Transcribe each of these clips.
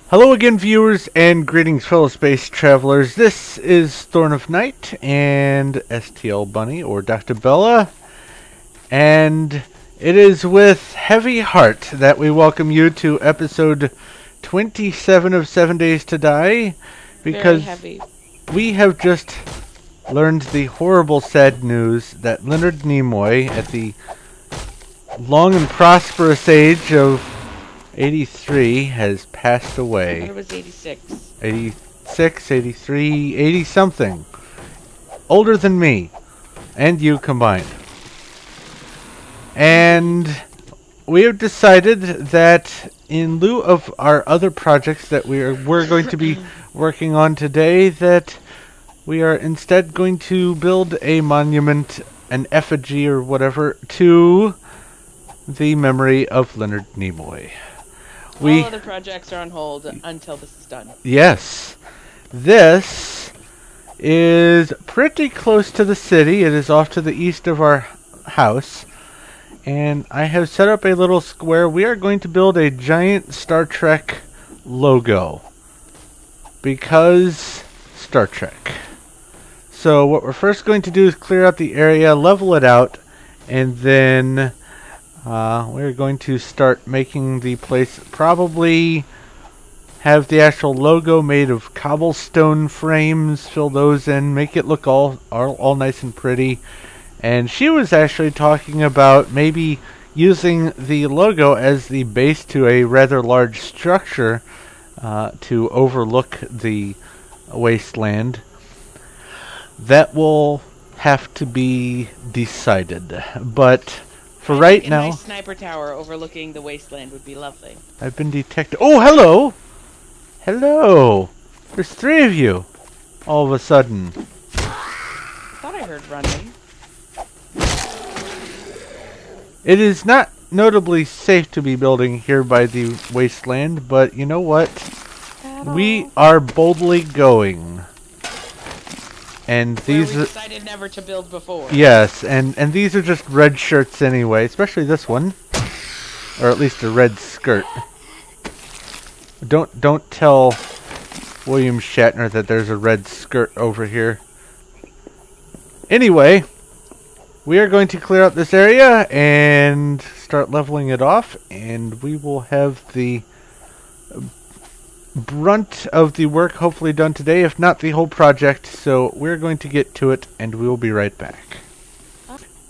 Hello again, viewers, and greetings, fellow space travelers. This is Thorn of Night and STL Bunny, or Dr. Bella, and it is with heavy heart that we welcome you to episode 27 of 7 Days to Die, because we have just learned the horrible, sad news that Leonard Nimoy, at the long and prosperous age of 83, has passed away. I thought it was 86. 86, 83, 80 something. Older than me and you combined. And we have decided that in lieu of our other projects that we're going to be working on today, that we are instead going to build a monument, an effigy or whatever, to the memory of Leonard Nimoy. All other projects are on hold until this is done. Yes. This is pretty close to the city. It is off to the east of our house. And I have set up a little square. We are going to build a giant Star Trek logo. Because Star Trek. So what we're first going to do is clear out the area, level it out, and then we're going to start making the place, probably have the actual logo made of cobblestone frames, fill those in, make it look all nice and pretty. And she was actually talking about maybe using the logo as the base to a rather large structure to overlook the wasteland. That will have to be decided, but for right now, a nice sniper tower overlooking the wasteland would be lovely. I've been detected. Oh, hello! Hello! There's three of you! All of a sudden. I thought I heard running. It is not notably safe to be building here by the wasteland, but you know what? We are boldly going. And these we decided never to build before. Yes, and these are just red shirts anyway, especially this one, or at least a red skirt. Don't tell William Shatner that there's a red skirt over here. Anyway, we are going to clear out this area and start leveling it off, and we will have the brunt of the work hopefully done today, if not the whole project. So we're going to get to it, and we will be right back.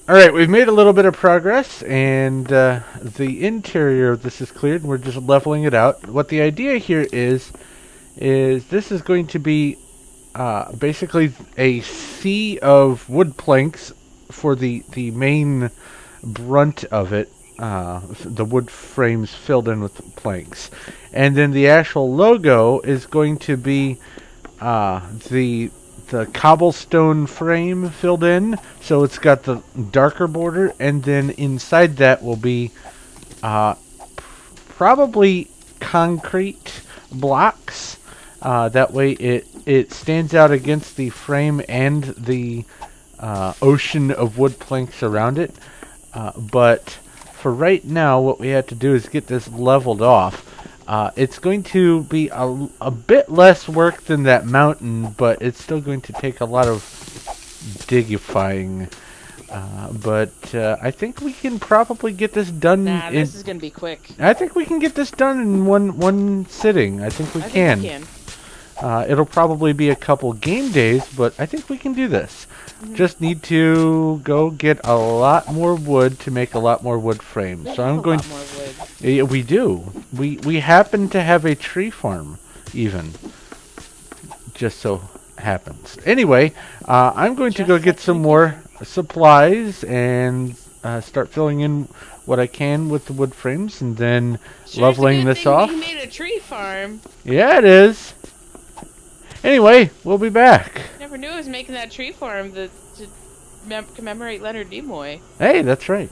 Alright, we've made a little bit of progress, and the interior of this is cleared, and we're just leveling it out. What the idea here is this is going to be basically a sea of wood planks for the main brunt of it. The wood frames filled in with planks, and then the actual logo is going to be the cobblestone frame filled in, so it's got the darker border, and then inside that will be probably concrete blocks. That way it stands out against the frame and the ocean of wood planks around it, but for right now, what we have to do is get this leveled off. It's going to be a bit less work than that mountain, but it's still going to take a lot of diggifying. But I think we can probably get this done. Nah, this is going to be quick. I think we can get this done in one sitting. I think we can. It'll probably be a couple game days, but I think we can do this. Just need to go get a lot more wood to make a lot more wood frames. So I'm going. More wood. Yeah, we do. We happen to have a tree farm, even. Just so happens. Anyway, I'm going to go get some more supplies and start filling in what I can with the wood frames, and then leveling this off. We made a tree farm. Yeah, it is. Anyway, we'll be back. Never knew I was making that tree farm to commemorate Leonard Nimoy. Hey, that's right.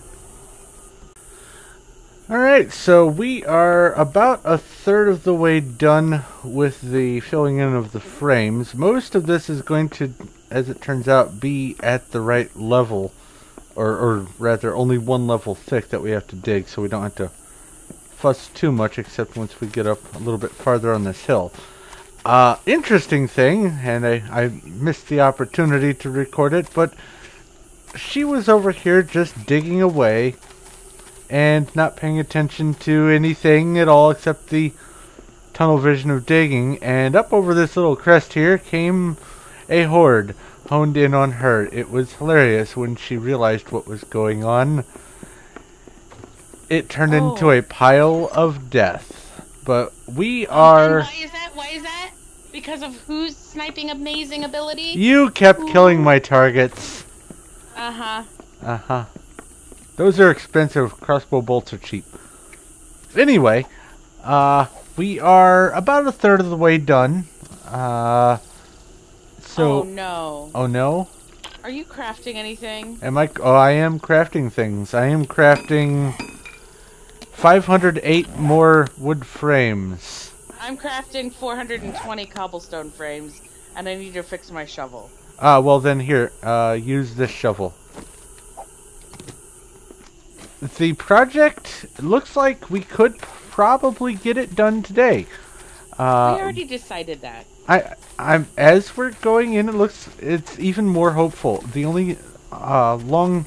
Alright, so we are about a third of the way done with the filling in of the frames. Most of this is going to, as it turns out, be at the right level, or rather only one level thick that we have to dig, so we don't have to fuss too much, except once we get up a little bit farther on this hill. Interesting thing, and I missed the opportunity to record it, but she was over here just digging away and not paying attention to anything at all except the tunnel vision of digging, and up over this little crest here came a horde honed in on her. It was hilarious when she realized what was going on. It turned into a pile of death. But we are... And why is that? Why is that? Because of whose sniping amazing ability? You kept killing my targets. Uh-huh. Uh-huh. Those are expensive. Crossbow bolts are cheap. Anyway, we are about a third of the way done. So... Oh no. Oh no? Are you crafting anything? Am I? Oh, I am crafting things. I am crafting 508 more wood frames. I'm crafting 420 cobblestone frames, and I need to fix my shovel. Well then here, use this shovel. The project looks like we could probably get it done today. We already decided that. I'm as we're going in, it's even more hopeful. The only long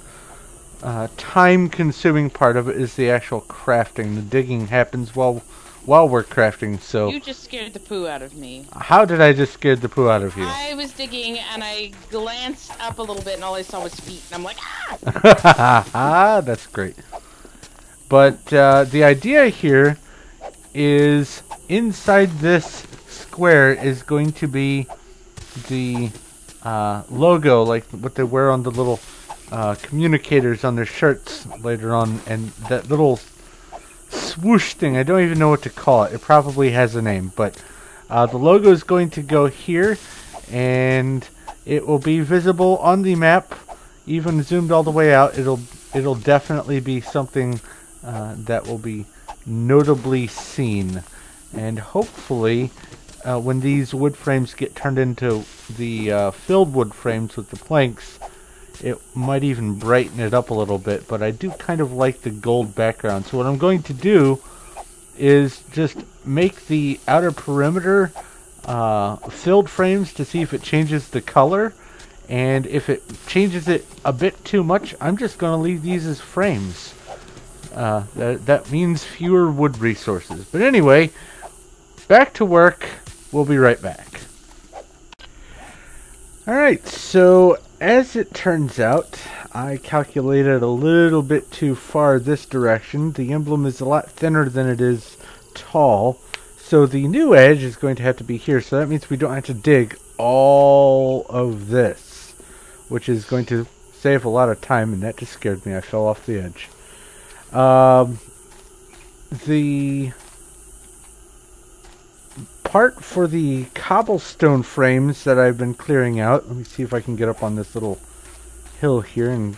time-consuming part of it is the actual crafting. The digging happens while we're crafting. So you just scared the poo out of me. How did I just scare the poo out of you? I was digging and I glanced up a little bit and all I saw was feet, and I'm like, ah! Ah, that's great. But the idea here is inside this square is going to be the logo, like what they wear on the little communicators on their shirts later on, and that little swoosh thing, I don't even know what to call it. It probably has a name, but the logo is going to go here, and it will be visible on the map, even zoomed all the way out. It'll definitely be something that will be notably seen, and hopefully when these wood frames get turned into the filled wood frames with the planks, it might even brighten it up a little bit. But I do kind of like the gold background, so what I'm going to do is just make the outer perimeter filled frames to see if it changes the color, and if it changes it a bit too much, I'm just going to leave these as frames. That means fewer wood resources. But anyway, back to work. We'll be right back. Alright, so as it turns out, I calculated a little bit too far this direction. The emblem is a lot thinner than it is tall, so the new edge is going to have to be here. So that means we don't have to dig all of this, which is going to save a lot of time, and that just scared me. I fell off the edge. The part for the cobblestone frames that I've been clearing out, let me see if I can get up on this little hill here and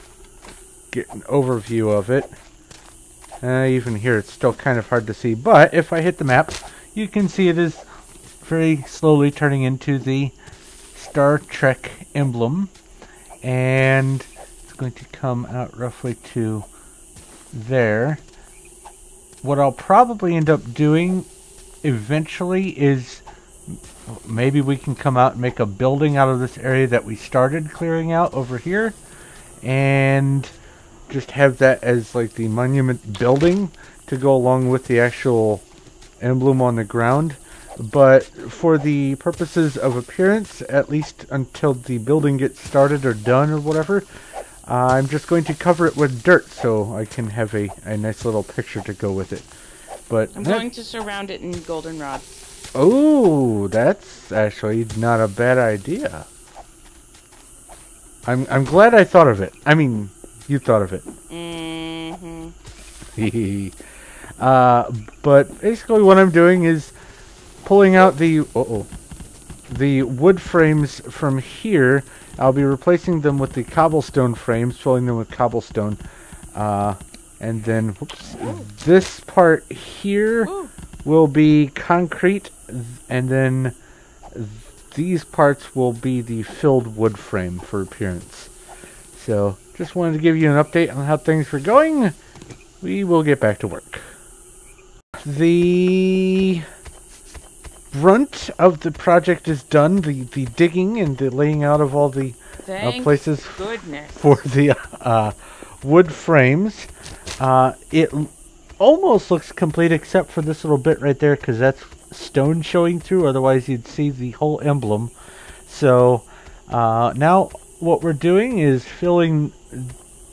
get an overview of it. Even here it's still kind of hard to see, but if I hit the map, you can see it is very slowly turning into the Star Trek emblem, and it's going to come out roughly to there. What I'll probably end up doing eventually is maybe we can come out and make a building out of this area that we started clearing out over here, and just have that as like the monument building to go along with the actual emblem on the ground. But for the purposes of appearance, at least until the building gets started or done or whatever, I'm just going to cover it with dirt so I can have a nice little picture to go with it. But I'm going to surround it in goldenrod. Oh, that's actually not a bad idea. I'm glad I thought of it. I mean, you thought of it. Mm-hmm. But basically what I'm doing is pulling out the wood frames from here. I'll be replacing them with the cobblestone frames, filling them with cobblestone. And then, whoops, this part here will be concrete, and then these parts will be the filled wood frame for appearance. So, just wanted to give you an update on how things were going. We will get back to work. the brunt of the project is done. The digging and the laying out of all the places for the wood frames. It almost looks complete except for this little bit right there, because that's stone showing through. Otherwise you'd see the whole emblem. So now what we're doing is filling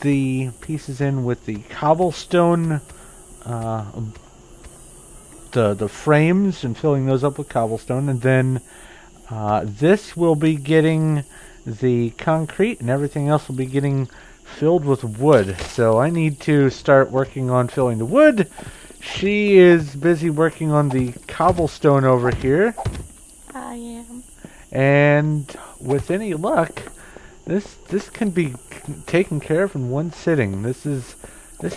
the pieces in with the cobblestone, the frames, and filling those up with cobblestone, and then this will be getting the concrete, and everything else will be getting filled with wood. So I need to start working on filling the wood. She is busy working on the cobblestone over here. I am. And with any luck, this can be taken care of in one sitting. This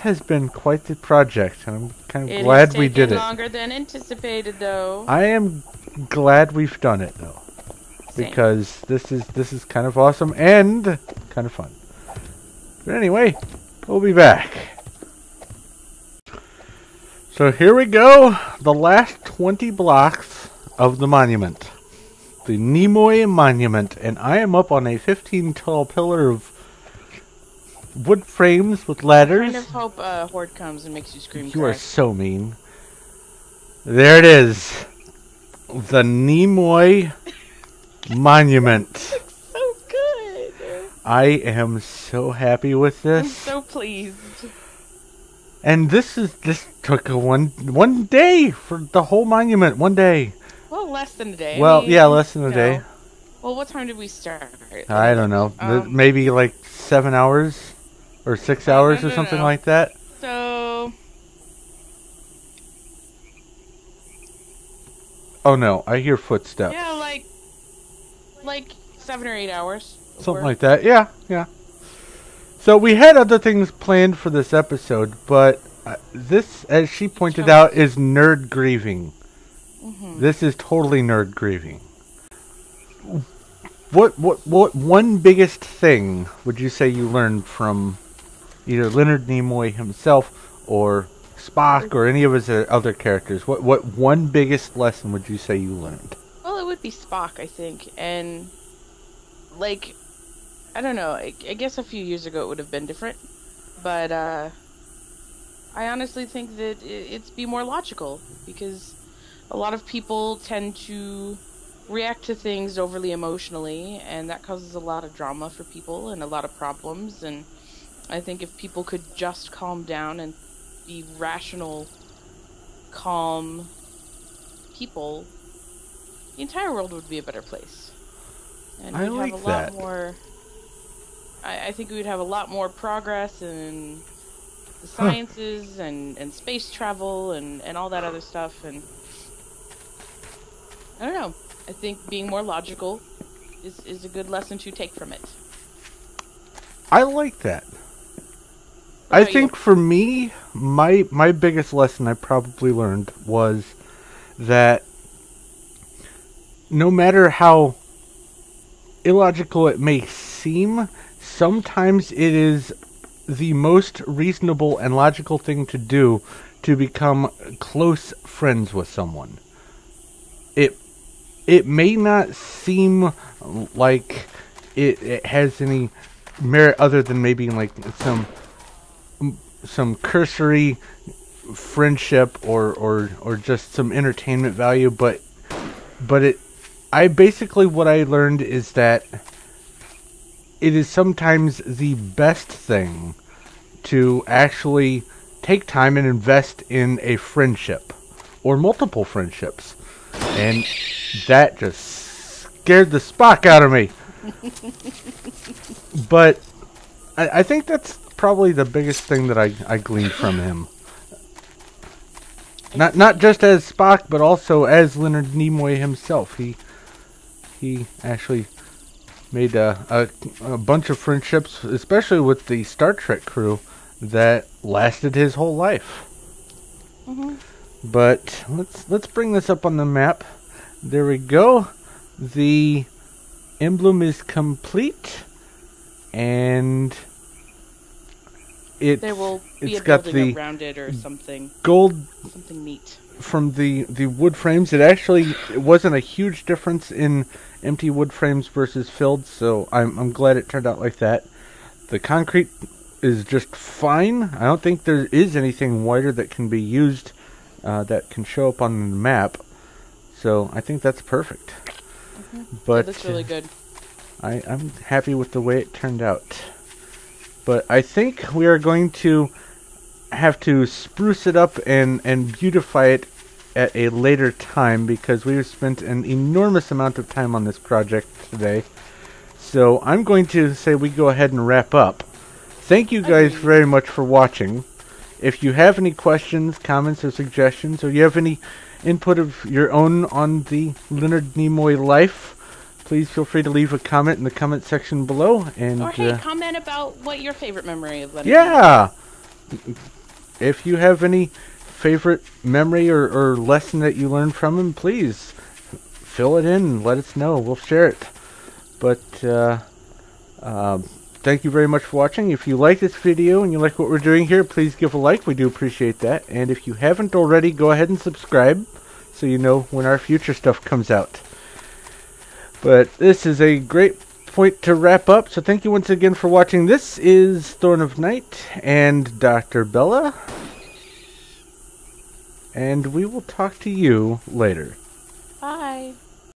has been quite the project, and I'm kind of glad we did it. It has taken longer than anticipated, though. I am glad we've done it, though, because this is kind of awesome and kind of fun. But anyway, we'll be back. So here we go, the last 20 blocks of the monument. The Nimoy monument, and I am up on a 15-tall pillar of wood frames with ladders. I kind of hope Horde comes and makes you scream. You are so mean. There it is. The Nimoy monument. So good. I am so happy with this. I'm so pleased. And this took a one day for the whole monument. 1 day. Well, less than a day. Well, yeah, less than a day. Well, what time did we start? I don't know. Maybe like 7 hours or 6 hours or something like that. So. Oh no, I hear footsteps. Yeah, like 7 or 8 hours. Something like that. Yeah, yeah. So we had other things planned for this episode, but this, as she pointed out, is nerd grieving. This is totally nerd grieving. What one biggest thing would you say you learned from either Leonard Nimoy himself or Spock or any of his other characters? What one biggest lesson would you say you learned? Well, it would be Spock, I think, and like, I don't know. I guess a few years ago it would have been different, but I honestly think that it's be more logical, because a lot of people tend to react to things overly emotionally, and that causes a lot of drama for people and a lot of problems. And I think if people could just calm down and be rational, calm people, the entire world would be a better place. And I we'd like have a that. lot more. I think we'd have a lot more progress in the sciences and space travel and all that other stuff. And I don't know. I think being more logical is a good lesson to take from it. I like that. I think for me, my biggest lesson I probably learned was that no matter how illogical it may seem, sometimes it is the most reasonable and logical thing to do to become close friends with someone. It may not seem like it has any merit other than maybe like some cursory friendship or just some entertainment value, but what I learned is that it is sometimes the best thing to actually take time and invest in a friendship or multiple friendships. And that just scared the Spock out of me. But I think that's probably the biggest thing that I gleaned from him. Not just as Spock, but also as Leonard Nimoy himself. He actually made a bunch of friendships, especially with the Star Trek crew, that lasted his whole life. But let's bring this up on the map. There we go. The emblem is complete, and there will be a got building the around it or something. gold Something neat. from the wood frames. It wasn't a huge difference in empty wood frames versus filled, so I'm glad it turned out like that. The concrete is just fine. I don't think there is anything wider that can be used that can show up on the map, so I think that's perfect. But that's really good. I'm happy with the way it turned out. But I think we are going to have to spruce it up and beautify it at a later time, because we've spent an enormous amount of time on this project today. So I'm going to say we go ahead and wrap up. Thank you guys very much for watching. If you have any questions, comments, or suggestions, or you have any input of your own on the Leonard Nimoy life, please feel free to leave a comment in the comment section below. And or hey, comment about what your favorite memory of Leonard. Yeah! If you have any favorite memory or lesson that you learned from him, please fill it in and let us know. We'll share it. But thank you very much for watching. If you like this video and you like what we're doing here, please give a like. We do appreciate that. And if you haven't already, go ahead and subscribe so you know when our future stuff comes out. But this is a great point to wrap up, so thank you once again for watching. This is Thorn of Night and Dr. Bella, and we will talk to you later. Bye.